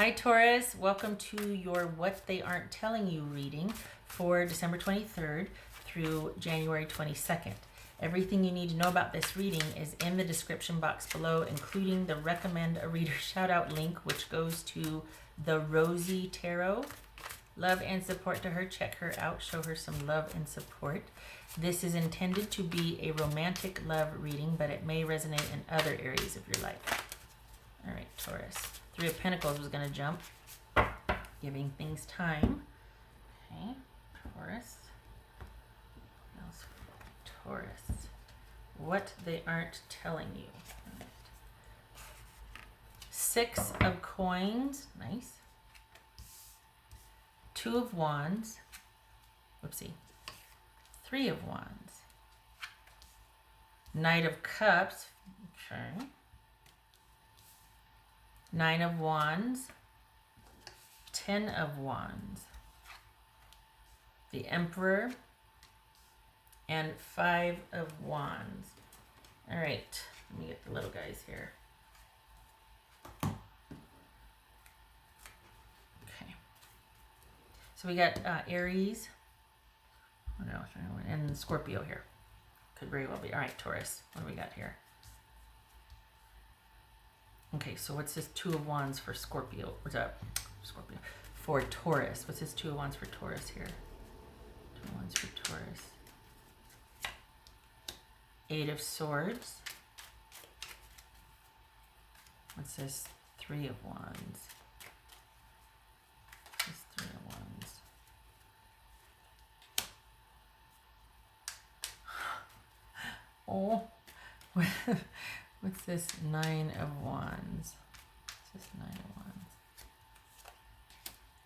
Hi Taurus, welcome to your What They Aren't Telling You reading for December 23rd through January 22nd. Everything you need to know about this reading is in the description box below, including the Recommend a Reader shout out link, which goes to the Rosie Tarot. Love and support to her. Check her out. Show her some love and support. This is intended to be a romantic love reading, but it may resonate in other areas of your life. All right, Taurus. Three of Pentacles was going to jump, giving things time. Okay, Taurus. What else? Taurus. What they aren't telling you. Right. Six of Coins. Nice. Two of Wands. Whoopsie. Three of Wands. Knight of Cups. Okay. Nine of Wands, 10 of Wands, the Emperor, and 5 of Wands. All right, let me get the little guys here. Okay, so we got Aries, what else? And Scorpio here. Could very well be. All right, Taurus, what do we got here? Okay, so what's this Two of Wands for Scorpio? What's up? Scorpio. For Taurus. What's this Two of Wands for Taurus here? Two of Wands for Taurus. Eight of Swords. What's this? Three of Wands. This Three of Wands. Oh. What's this Nine of Wands? What's this Nine of Wands?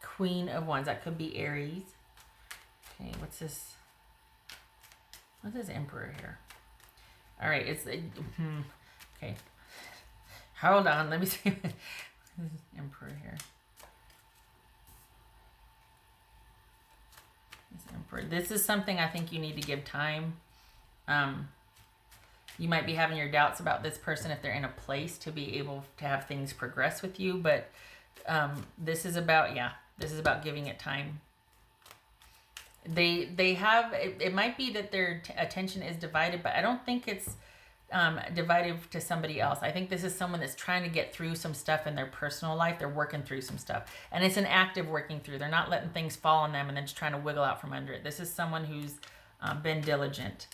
Queen of Wands. That could be Aries. Okay, what's this? What's this Emperor here? All right, it's okay. Hold on, let me see. This is Emperor here. This Emperor. This is something I think you need to give time. You might be having your doubts about this person if they're in a place to be able to have things progress with you, but this is about, this is about giving it time. They have, it might be that their attention is divided, but I don't think it's divided to somebody else. I think this is someone that's trying to get through some stuff in their personal life. They're working through some stuff, and it's an active working through. They're not letting things fall on them and then just trying to wiggle out from under it. This is someone who's been diligent.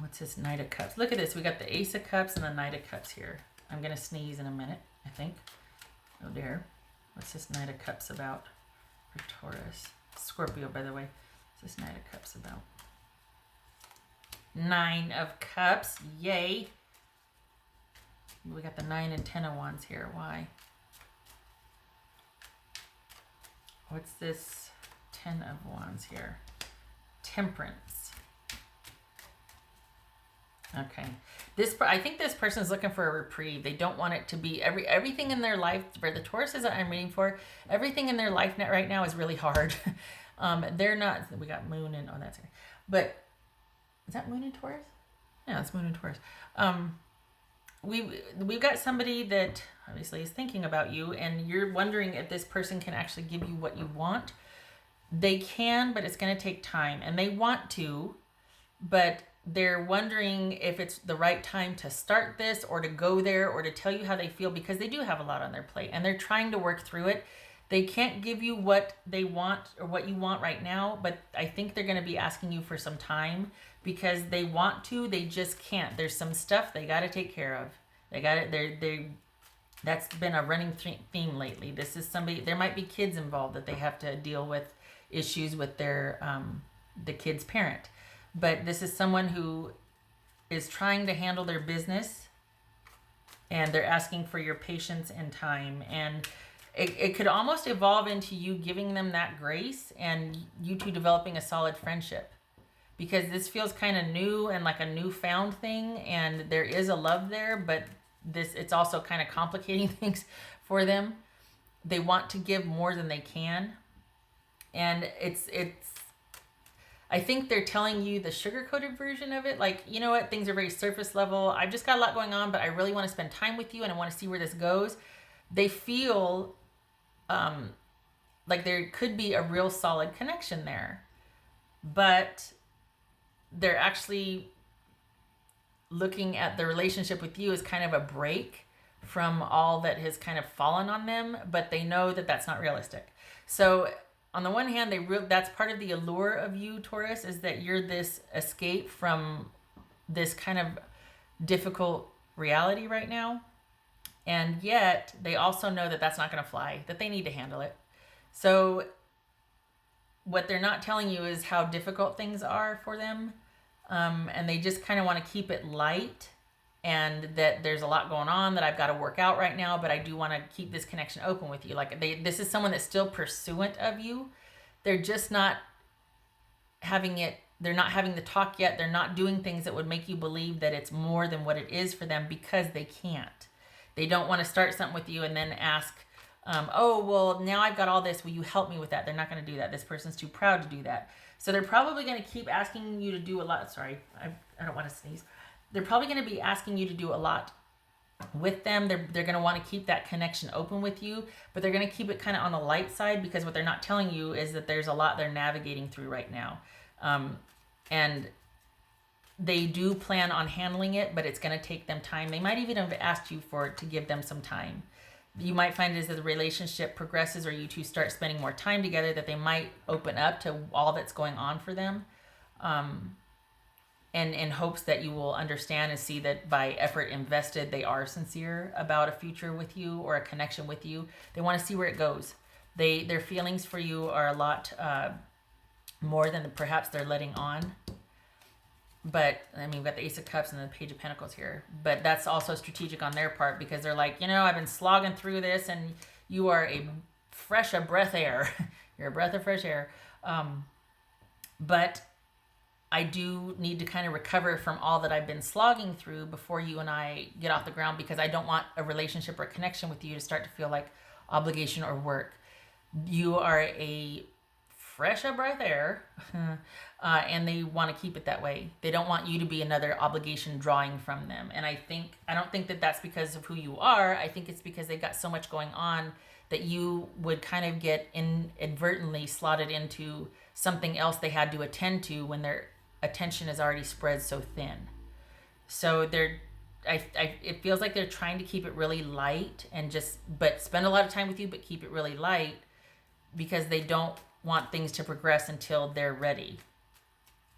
What's this Knight of Cups? Look at this. We got the Ace of Cups and the Knight of Cups here. I'm going to sneeze in a minute, I think. Oh, there. What's this Knight of Cups about for Taurus? Scorpio, by the way. What's this Knight of Cups about? Nine of Cups. Yay. We got the 9 and 10 of Wands here. Why? What's this 10 of Wands here? Temperance. Okay, I think this person is looking for a reprieve. They don't want it to be everything in their life. For the Tauruses that I'm reading for, everything in their life right now is really hard. They're not. We got Moon and that's here. But is that Moon in Taurus? Yeah, it's Moon in Taurus. We've got somebody that obviously is thinking about you, and you're wondering if this person can actually give you what you want. They can, but it's going to take time, and they want to, but they're wondering if it's the right time to start this or to go there or to tell you how they feel, because they do have a lot on their plate and they're trying to work through it. They can't give you what they want or what you want right now, but I think they're going to be asking you for some time because they want to, they just can't. There's some stuff they got to take care of. They got it. That's been a running theme lately. This is somebody, there might be kids involved that they have to deal with issues with their, the kid's parent. But this is someone who is trying to handle their business, and they're asking for your patience and time. And it could almost evolve into you giving them that grace and you two developing a solid friendship, because this feels kind of new and like a newfound thing. And there is a love there, but it's also kind of complicating things for them. They want to give more than they can. And it's I think they're telling you the sugar-coated version of it. Like, you know what? Things are very surface level. I've just got a lot going on, but I really want to spend time with you and I want to see where this goes. They feel like there could be a real solid connection there, but they're actually looking at the relationship with you as kind of a break from all that has kind of fallen on them, but they know that that's not realistic. So on the one hand, that's part of the allure of you, Taurus, is that you're this escape from this kind of difficult reality right now. And yet they also know that that's not going to fly, that they need to handle it. So what they're not telling you is how difficult things are for them. And they just kind of want to keep it light, and that there's a lot going on that I've got to work out right now, but I do want to keep this connection open with you. Like this is someone that's still pursuant of you. They're just not having it. They're not having the talk yet. They're not doing things that would make you believe that it's more than what it is for them, because they can't. They don't want to start something with you and then ask, oh, well, now I've got all this. Will you help me with that? They're not going to do that. This person's too proud to do that. So they're probably going to keep asking you to do a lot. Sorry, I don't want to sneeze. They're probably going to be asking you to do a lot with them. They're going to want to keep that connection open with you, but they're going to keep it kind of on the light side, because what they're not telling you is that there's a lot they're navigating through right now. And they do plan on handling it, but it's going to take them time. They might even have asked you to give them some time. You might find as the relationship progresses, or you two start spending more time together, that they might open up to all that's going on for them. And in hopes that you will understand and see that by effort invested, they are sincere about a future with you or a connection with you. They want to see where it goes. Their feelings for you are a lot more than perhaps they're letting on. But, I mean, we've got the Ace of Cups and the Page of Pentacles here. But that's also strategic on their part, because they're like, I've been slogging through this, and you are a breath of air. You're a breath of fresh air. But I do need to kind of recover from all that I've been slogging through before you and I get off the ground, because I don't want a relationship or a connection with you to start to feel like obligation or work. You are a fresh of breath air, and they want to keep it that way. They don't want you to be another obligation drawing from them. And I don't think that that's because of who you are. I think it's because they've got so much going on that you would kind of get inadvertently slotted into something else they had to attend to when their attention is already spread so thin. So it feels like they're trying to keep it really light, and but spend a lot of time with you, but keep it really light, because they don't want things to progress until they're ready.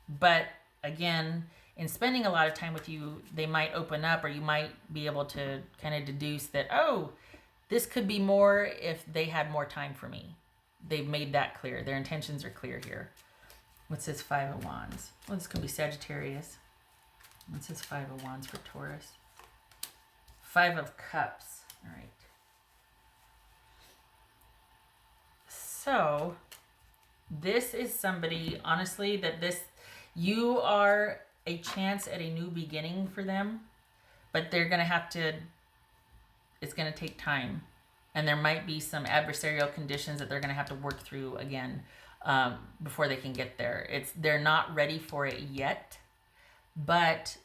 But again, in spending a lot of time with you, they might open up, or you might be able to kind of deduce that, oh, this could be more if they had more time for me. They've made that clear. Their intentions are clear here. What's this Five of Wands? Well, this could be Sagittarius. What's this Five of Wands for Taurus? Five of Cups. All right. So this is somebody, honestly, you are a chance at a new beginning for them, but they're going to it's going to take time. And there might be some adversarial conditions that they're going to have to work through again before they can get there. They're not ready for it yet, but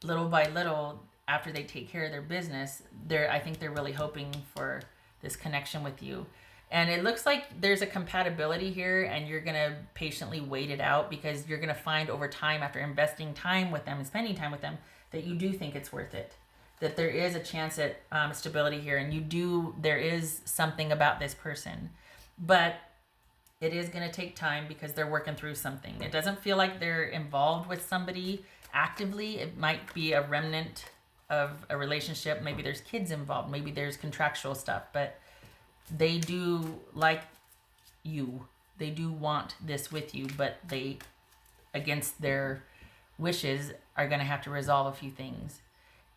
little by little, after they take care of their business, I think they're really hoping for this connection with you. And it looks like there's a compatibility here, and you're going to patiently wait it out, because you're going to find over time, after investing time with them and spending time with them, that you do think it's worth it. That there is a chance at stability here, and there is something about this person. But it is going to take time, because they're working through something. It doesn't feel like they're involved with somebody actively. It might be a remnant of a relationship. Maybe there's kids involved. Maybe there's contractual stuff. But they do like you. They do want this with you, but they, against their wishes, are going to have to resolve a few things.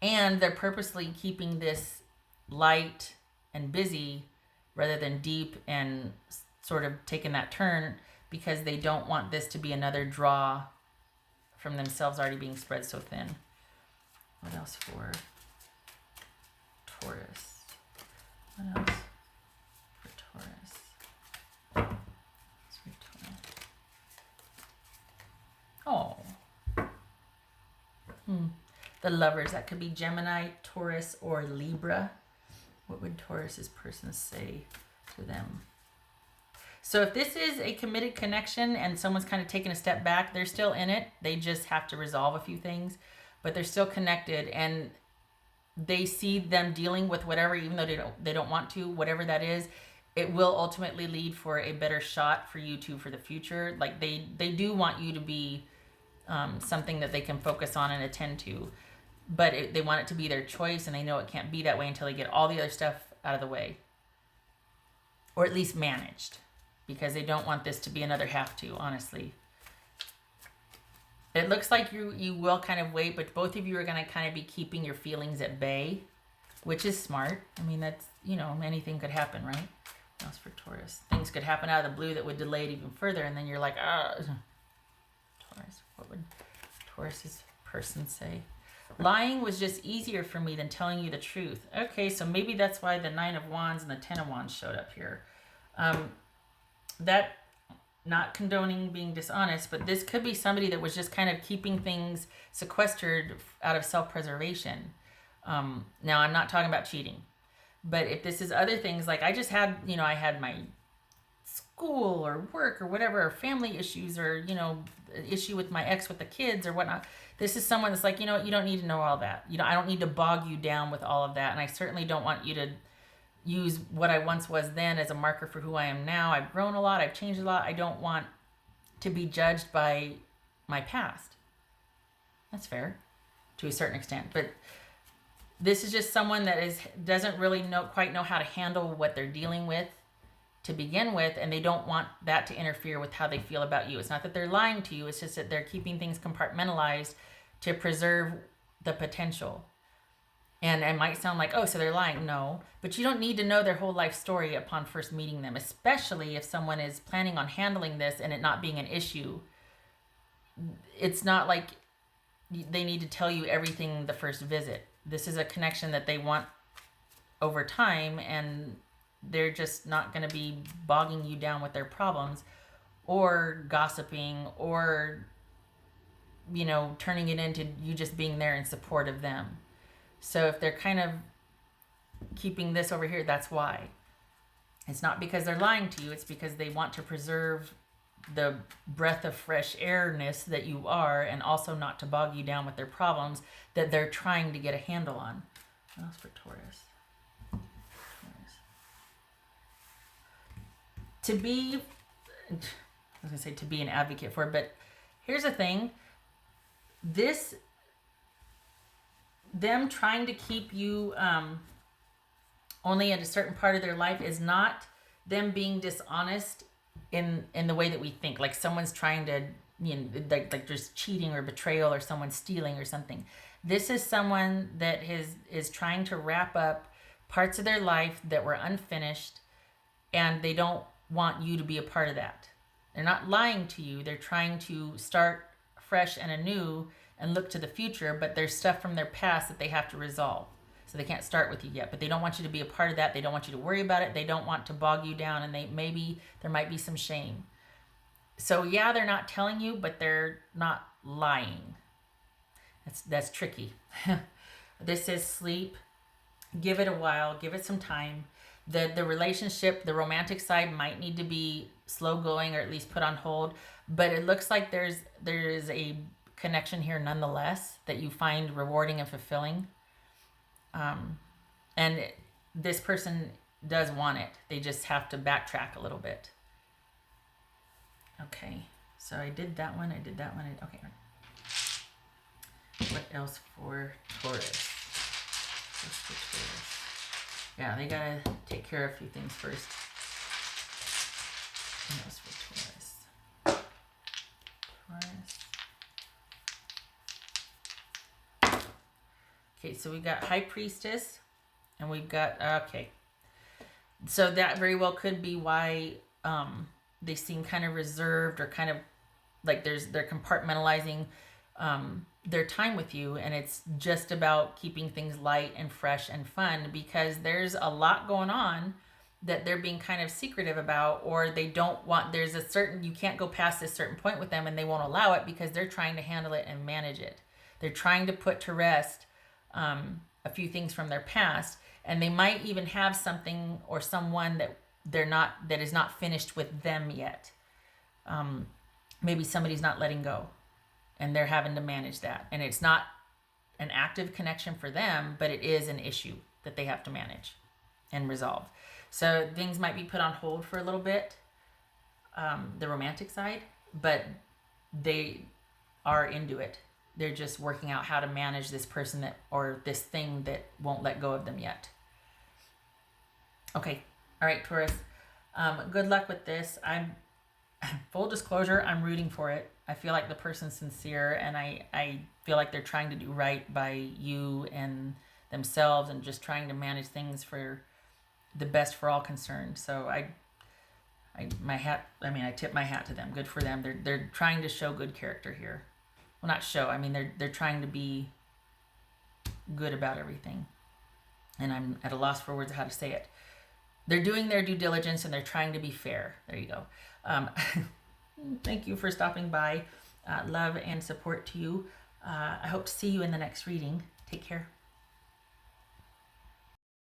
And they're purposely keeping this light and busy rather than deep and sort of taking that turn, because they don't want this to be another draw from themselves already being spread so thin. What else for Taurus? What else for Taurus? What's for Taurus? Oh. The Lovers. That could be Gemini, Taurus, or Libra. What would Taurus's person say to them. So if this is a committed connection and someone's kind of taking a step back, they're still in it. They just have to resolve a few things, but they're still connected, and they see them dealing with whatever, even though they don't want to, whatever that is, it will ultimately lead for a better shot for you two for the future. Like they do want you to be something that they can focus on and attend to, but they want it to be their choice, and they know it can't be that way until they get all the other stuff out of the way, or at least managed, because they don't want this to be another have to, honestly. It looks like you will kind of wait, but both of you are going to kind of be keeping your feelings at bay, which is smart. I mean, that's, anything could happen, right? That's for Taurus. Things could happen out of the blue that would delay it even further, and then you're like, Taurus, what would Taurus's person say? Lying was just easier for me than telling you the truth. Okay, so maybe that's why the 9 of Wands and the 10 of Wands showed up here. That, not condoning being dishonest, but this could be somebody that was just kind of keeping things sequestered out of self-preservation. Now, I'm not talking about cheating, but if this is other things, like I just had, I had my school or work or whatever, or family issues, or, issue with my ex with the kids or whatnot. This is someone that's like, you don't need to know all that. I don't need to bog you down with all of that. And I certainly don't want you to use what I once was then as a marker for who I am now. I've grown a lot. I've changed a lot. I don't want to be judged by my past. That's fair to a certain extent. But this is just someone that doesn't really quite know how to handle what they're dealing with to begin with, and they don't want that to interfere with how they feel about you. It's not that they're lying to you. It's just that they're keeping things compartmentalized to preserve the potential. And it might sound like, oh, so they're lying. No, but you don't need to know their whole life story upon first meeting them, especially if someone is planning on handling this and it not being an issue. It's not like they need to tell you everything the first visit. This is a connection that they want over time, and they're just not going to be bogging you down with their problems or gossiping or, turning it into you just being there in support of them. So if they're kind of keeping this over here, that's why. It's not because they're lying to you. It's because they want to preserve the breath of fresh airness that you are, and also not to bog you down with their problems that they're trying to get a handle on. What else for Taurus? To be an advocate for it, but here's the thing. Them trying to keep you only at a certain part of their life is not them being dishonest in the way that we think. Like someone's trying to, like there's cheating or betrayal or someone stealing or something. This is someone that is trying to wrap up parts of their life that were unfinished, and they don't want you to be a part of that. They're not lying to you. They're trying to start fresh and anew and look to the future, but there's stuff from their past that they have to resolve. So they can't start with you yet, but they don't want you to be a part of that. They don't want you to worry about it. They don't want to bog you down, and there might be some shame. So yeah, they're not telling you, but they're not lying. That's tricky. This is sleep. Give it a while. Give it some time. The relationship, the romantic side might need to be slow going, or at least put on hold. But it looks like there is a connection here nonetheless that you find rewarding and fulfilling. And this person does want it. They just have to backtrack a little bit. Okay, so I did that one. Okay. What else for Taurus? Yeah, they gotta take care of a few things first. What else for Taurus? Okay, so we got High Priestess, and we've got, okay. So that very well could be why they seem kind of reserved, or kind of like they're compartmentalizing their time with you, and it's just about keeping things light and fresh and fun, because there's a lot going on that they're being kind of secretive about, or they don't want, you can't go past this certain point with them, and they won't allow it because they're trying to handle it and manage it. They're trying to put to rest a few things from their past, and they might even have something or someone that that is not finished with them yet. Maybe somebody's not letting go and they're having to manage that. And it's not an active connection for them, but it is an issue that they have to manage and resolve. So things might be put on hold for a little bit, the romantic side, but they are into it. They're just working out how to manage this person that, or this thing that won't let go of them yet. Okay. All right, Taurus. Good luck with this. Full disclosure, I'm rooting for it. I feel like the person's sincere, and I feel like they're trying to do right by you and themselves, and just trying to manage things for the best for all concerned. So I tip my hat to them. Good for them. They're trying to show good character here. Well, not show. I mean, they're trying to be good about everything. And I'm at a loss for words of how to say it. They're doing their due diligence and they're trying to be fair. There you go. Thank you for stopping by. Love and support to you. I hope to see you in the next reading. Take care.